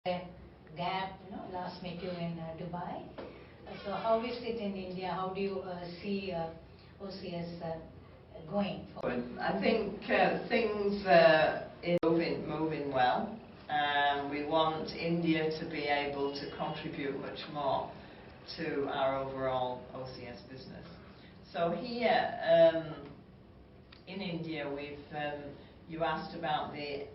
a gap, last met you in Dubai. So how is it in India? How do you see OCS going forward? I think things are moving well. We want India to be able to contribute much more to our overall OCS business. So here in India, you asked about the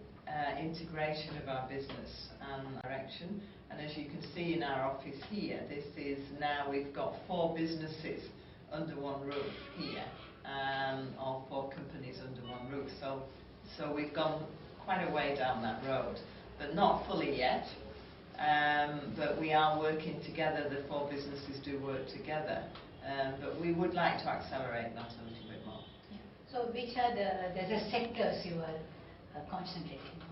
integration of our business and direction, and as you can see in our office here, we've got 4 businesses under one roof here, or 4 companies under one roof. So we've gone quite a way down that road, but not fully yet. But we are working together. The 4 businesses do work together, but we would like to accelerate that a little bit more. Yeah. So which are the sectors you are concentrating on?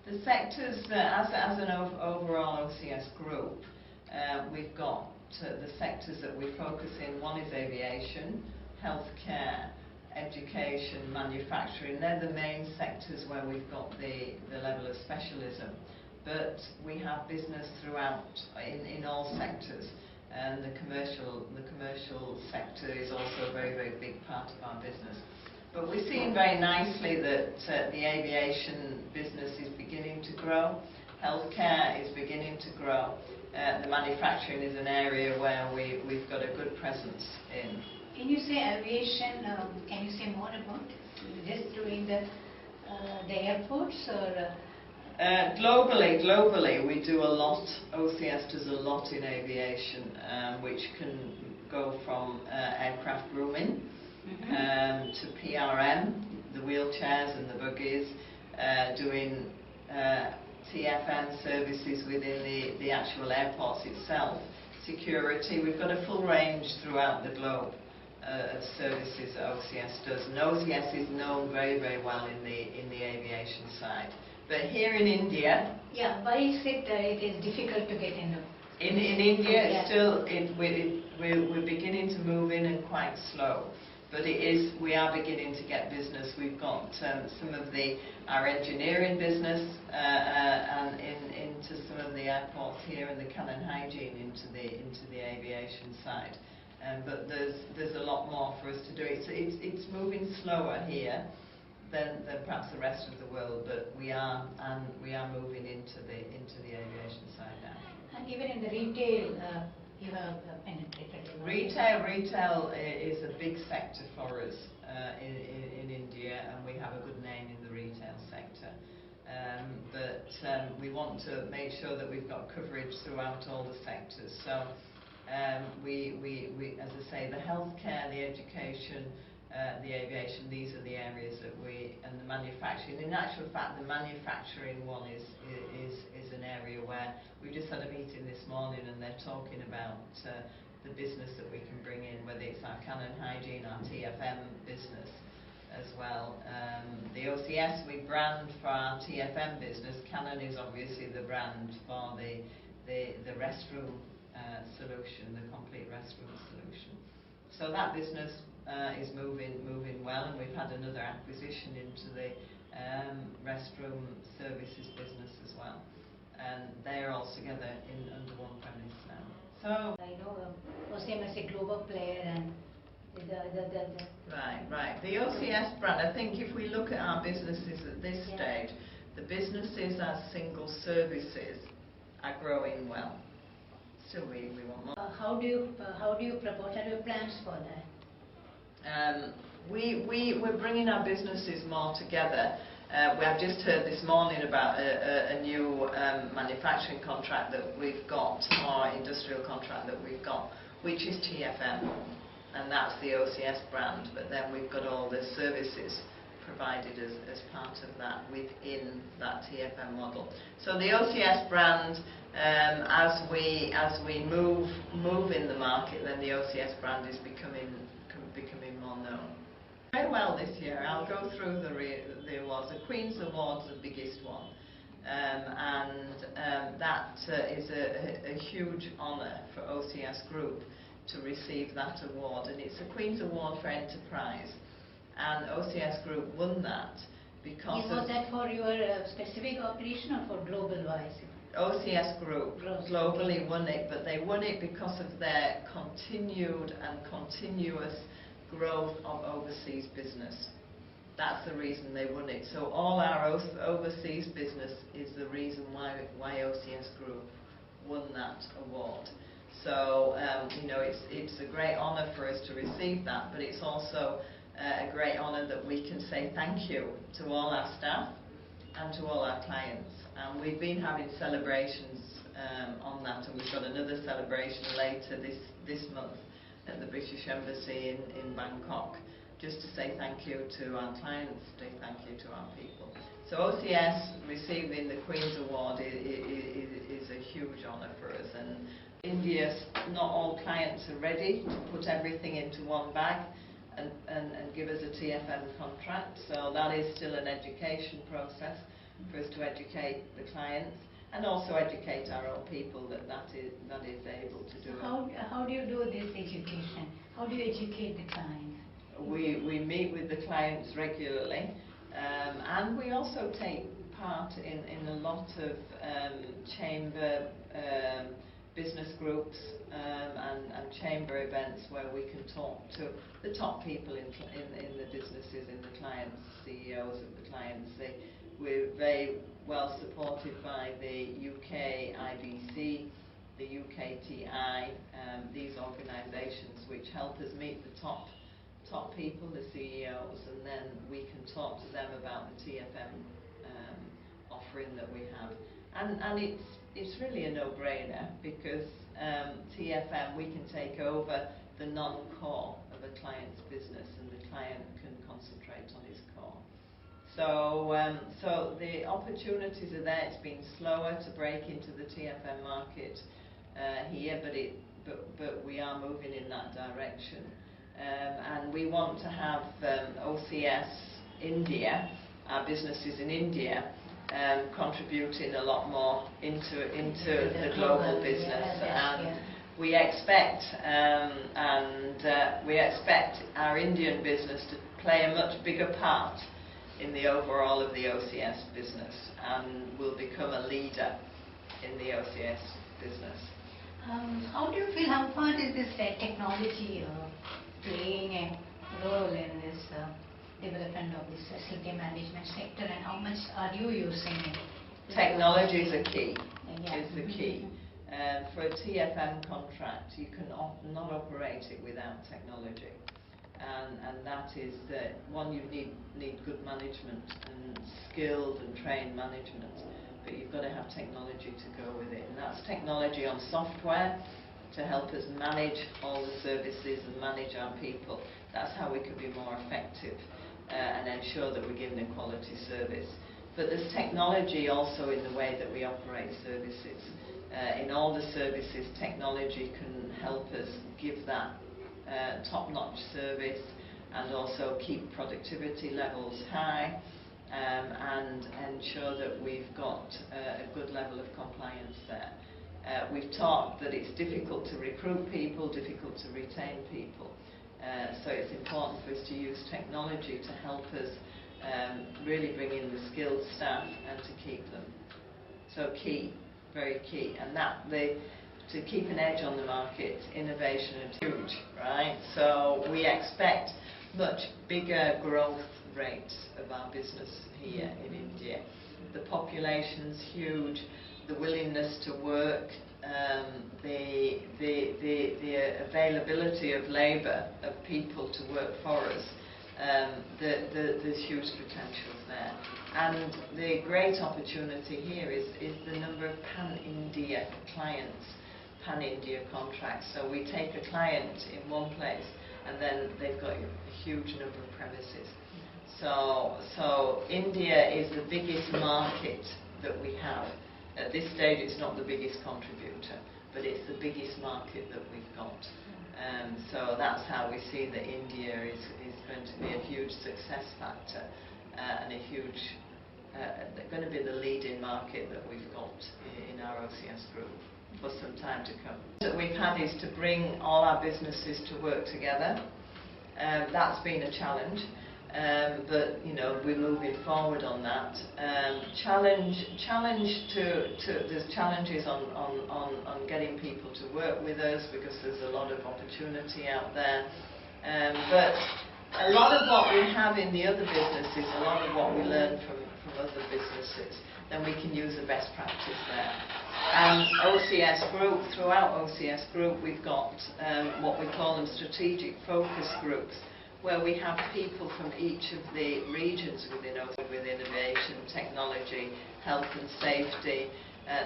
The sectors, as an overall OCS group, we've got the sectors that we focus in. One is aviation, healthcare, education, manufacturing. They're the main sectors where we've got the level of specialism. But we have business throughout in all sectors, and the commercial sector is also a very, very big part of our business. But we're seeing very nicely that the aviation business is beginning to grow, healthcare is beginning to grow, the manufacturing is an area where we've got a good presence in. When you say aviation, can you say more about just doing the airports or? Globally, we do a lot. OCS does a lot in aviation, which can go from aircraft grooming to PRM, the wheelchairs and the buggies, doing TFM services within the actual airports itself, security. We've got a full range throughout the globe of services that OCS does, and OCS is known very, very well in the aviation side. But here in India, yeah, why is it is difficult to get in? In India, it's still we're beginning to move in and quite slow. But we are beginning to get business. We've got some of our engineering business and into some of the airports here, and the cannon hygiene into the aviation side. But there's a lot more for us to do. It's moving slower here than perhaps the rest of the world, but we are moving into the aviation side now. And even in the retail, you have penetrated. Retail is a big sector for us in India, and we have a good name in the retail sector. But we want to make sure that we've got coverage throughout all the sectors. So we as I say, the healthcare, the education, the aviation, these are the areas that and the manufacturing. In actual fact, the manufacturing one is an area where we just had a meeting this morning, and they're talking about the business that we can bring in, whether it's our cannon hygiene, our TFM business as well. The OCS we brand for our TFM business. Canon is obviously the brand for the restroom solution, the complete restroom solution. So that business is moving well, and we've had another acquisition into the restroom services business as well, and they're all together under one premise now. So I know OCM is a global player, and right. The OCS brand. I think if we look at our businesses at this stage, the businesses as single services are growing well. Still, we want more. How do you propose? Are your plans for that? We're bringing our businesses more together. We have just heard this morning about a new manufacturing contract that we've got, or industrial contract that we've got, which is TFM, and that's the OCS brand. But then we've got all the services provided as part of that within that TFM model. So the OCS brand, as we move in the market, then the OCS brand is becoming more known. Very well this year. I'll go through the awards. The Queen's Award's the biggest one, and that is a huge honour for OCS Group to receive that award, and it's a Queen's Award for Enterprise, and OCS Group won that because Was that for your specific operation or for global wise? OCS Group Growth, globally okay. won it, but they won it because of their continued and continuous growth of overseas business. That's the reason they won it. So all our overseas business is the reason why OCS Group won that award. So you know, it's a great honour for us to receive that, but it's also a great honour that we can say thank you to all our staff and to all our clients. And we've been having celebrations on that, and we've got another celebration later this month at the British Embassy in Bangkok, just to say thank you to our clients, say thank you to our people. So OCS receiving the Queen's Award is a huge honour for us. And India, not all clients are ready to put everything into one bag and give us a TFM contract. So that is still an education process for us to educate the clients and also educate our own people that is able to do it. How do you do this education? How do you educate the clients? We meet with the clients regularly, and we also take part in a lot of chamber business groups and chamber events where we can talk to the top people in the businesses, in the clients, CEOs of the clients. We're very well supported by the UK IBC, the UKTI, these organisations which help us meet the top people, the CEOs, and then we can talk to them about the TFM offering that we have. And it's really a no-brainer, because TFM, we can take over the non-core of a client's business, and the client can concentrate on his core. So the opportunities are there. It's been slower to break into the TFM market here, but we are moving in that direction. And we want to have OCS India, our businesses in India, contributing a lot more into the global business. And we expect we expect our Indian business to play a much bigger part in the overall of the OCS business, and will become a leader in the OCS business. How do you feel, how far is this technology playing a role in this development of this facility management sector, and how much are you using it? Technology is a key. Yeah. Is the key. For a TFM contract, you can not operate it without technology, and that is that one, you need good management and skilled and trained management, but you've got to have technology to go with it, and that's technology on software to help us manage all the services and manage our people. That's how we can be more effective and ensure that we're giving a quality service. But there's technology also in the way that we operate services. In all the services, technology can help us give that top-notch service, and also keep productivity levels high, and ensure that we've got a good level of compliance there. We've talked that it's difficult to recruit people, difficult to retain people, so it's important for us to use technology to help us really bring in the skilled staff and to keep them. So key, very key, and to keep an edge on the market, innovation is huge, right? So we expect much bigger growth rates of our business here in India. The population's huge, the willingness to work, the availability of labour, of people to work for us, there's huge potentials there. And the great opportunity here is the number of pan-India clients, pan-India contracts. So we take a client in one place, and then they've got a huge number of premises. So India is the biggest market that we have. At this stage, it's not the biggest contributor, but it's the biggest market that we've got. So that's how we see that India is going to be a huge success factor, and a huge, going to be the leading market that we've got in our OCS group for some time to come. What we've had is to bring all our businesses to work together. That's been a challenge. But you know, we're moving forward on that. There's challenges on getting people to work with us because there's a lot of opportunity out there. But a lot of what we have in the other businesses, a lot of what we learn from other businesses, then we can use the best practice there. And OCS Group, throughout OCS Group, we've got what we call them strategic focus groups, where we have people from each of the regions within with innovation, technology, health and safety.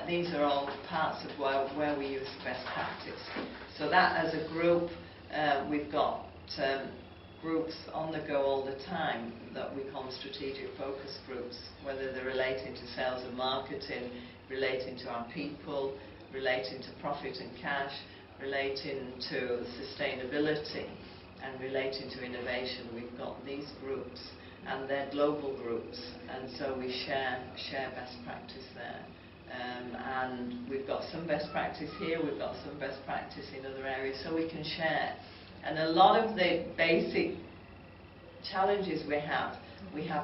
These are all parts of where we use best practice. So that as a group, we've got groups on the go all the time that we call strategic focus groups, whether they're relating to sales and marketing, relating to our people, relating to profit and cash, relating to sustainability, and relating to innovation. We've got these groups, and they're global groups, and so we share best practice there. And we've got some best practice here, we've got some best practice in other areas, so we can share. And a lot of the basic challenges we have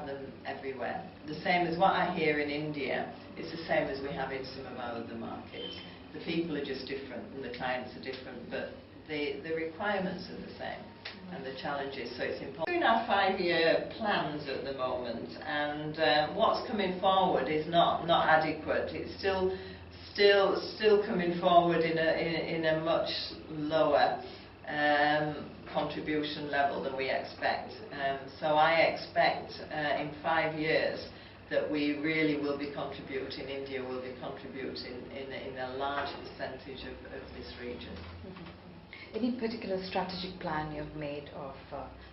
them everywhere. The same as what I hear in India, it's the same as we have in some of our other markets. The people are just different, and the clients are different, but the requirements are the same, and the challenges, so it's important. We're doing our 5-year plans at the moment, and what's coming forward is not adequate. It's still coming forward in a much lower contribution level than we expect. So I expect in 5 years that we really will be contributing, India will be contributing in a large percentage of this region. Mm-hmm. Any particular strategic plan you've made of,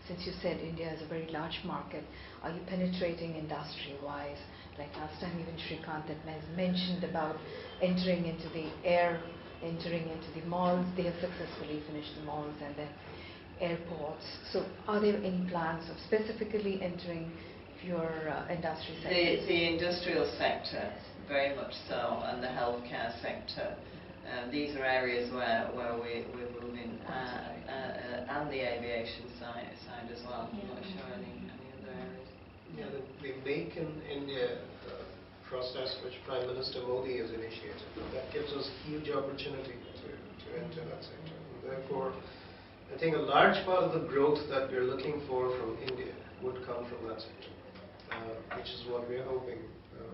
since you said India is a very large market, are you penetrating industry-wise? Like last time even Shrikant had mentioned about entering into the malls. They have successfully finished the malls and then airports. So are there any plans of specifically entering your industry sector? The industrial sector, very much so, and the healthcare sector. These are areas where we're moving, and the aviation side as well. I'm not sure any other areas. Yeah, the Make in India process which Prime Minister Modi has initiated, that gives us huge opportunity to enter that sector. And therefore, I think a large part of the growth that we're looking for from India would come from that sector, which is what we're hoping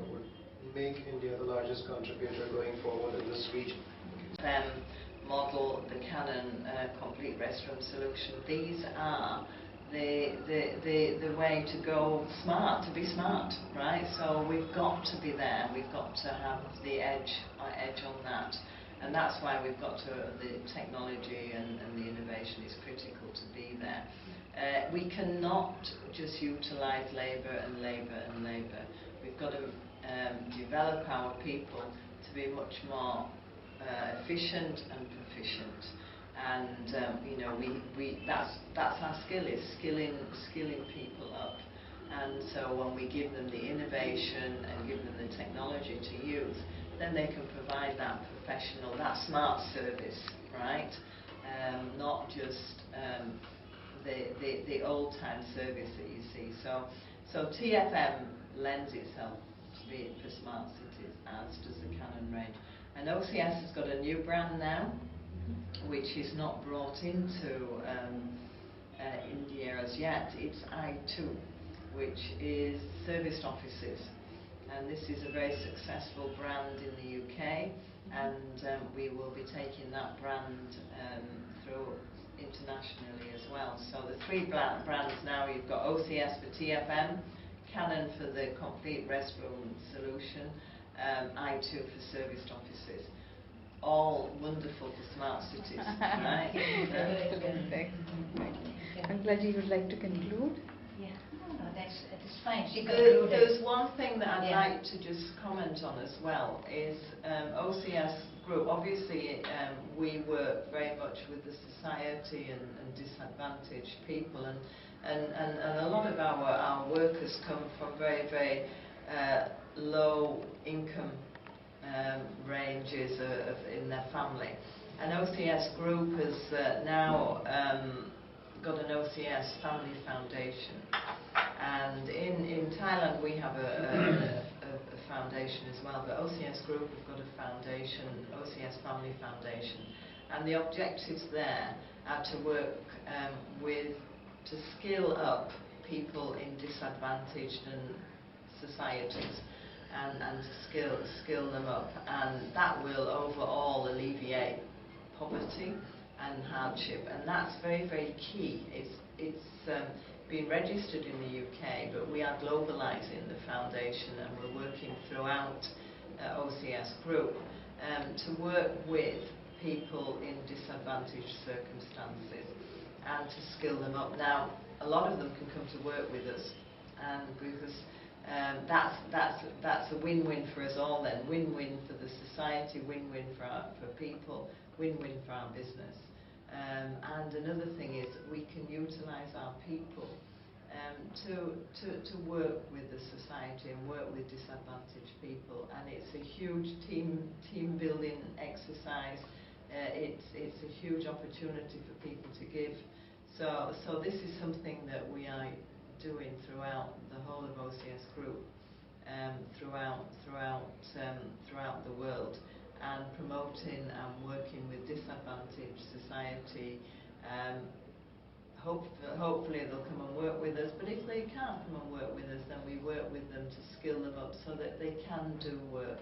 would make India the largest contributor going forward in this region. TFM model, the Canon complete restroom solution, these are the way to go smart, to be smart, right? So we've got to be there, we've got to have the edge on that. And that's why we've got to, the technology and the innovation is critical to be there. We cannot just utilise labour. We've got to develop our people to be much more efficient and proficient. And you know, that's our skill, is skilling people up. And so when we give them the innovation and give them the technology to use, then they can provide that professional, that smart service, right? Not just the old-time service that you see. So TFM lends itself to be for smart cities, as does the Canon range. And OCS has got a new brand now, which is not brought into India as yet. It's I2, which is serviced offices. And this is a very successful brand in the UK, and we will be taking that brand through internationally as well. So the 3 brands now, you've got OCS for TFM, Canon for the complete restroom solution, I2 for serviced offices. All wonderful for smart cities, right? I'm glad you would like to conclude. Yeah, no, that's fine. There's one thing that I'd like to just comment on as well, is OCS Group. Obviously, we work very much with the society and disadvantaged people, and a lot of our workers come from very, very low income ranges in their family. And OCS Group has now got an OCS Family Foundation, And in Thailand we have a foundation as well, but OCS Group have got a foundation, OCS Family Foundation, and the objectives there are to work to skill up people in disadvantaged and societies and to skill them up, and that will overall alleviate poverty and hardship, and that's very, very key. It's been registered in the UK, but we are globalising the foundation, and we're working throughout OCS Group to work with people in disadvantaged circumstances and to skill them up. Now, a lot of them can come to work with us, and because that's a win-win for us all then, win-win for the society, win-win for people, win-win for our business. And another thing is we can utilise our people to work with the society and work with disadvantaged people, and it's a huge team building exercise. It's a huge opportunity for people to give. So this is something that we are doing throughout the whole of OCS Group, throughout the world, and promoting and working with disadvantaged society. Hopefully they'll come and work with us, but if they can't come and work with us, then we work with them to skill them up so that they can do work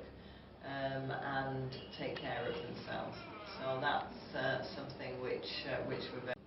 and take care of themselves. So that's something which we're very